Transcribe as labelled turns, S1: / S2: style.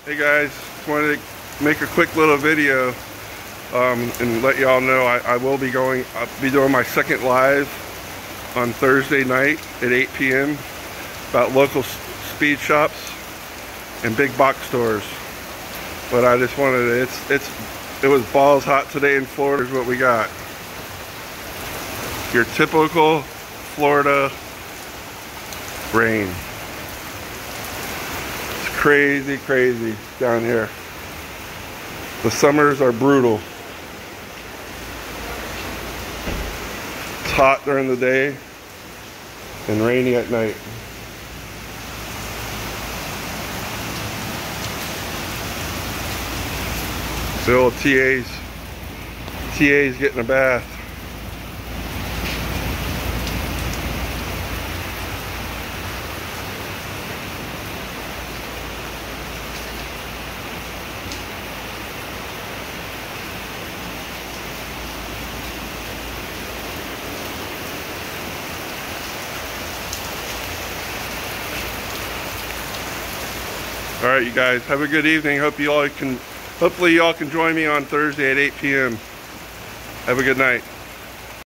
S1: Hey guys, just wanted to make a quick little video and let y'all know I'll be doing my second live on Thursday night at 8 p.m. about local speed shops and big box stores. But I just wanted to, it was balls hot today in Florida. Here's what we got. Your typical Florida rain. Crazy down here. The summers are brutal. It's hot during the day and rainy at night. The old TA's getting a bath. All right, you guys, have a good evening. Hopefully y'all can join me on Thursday at 8 p.m. Have a good night.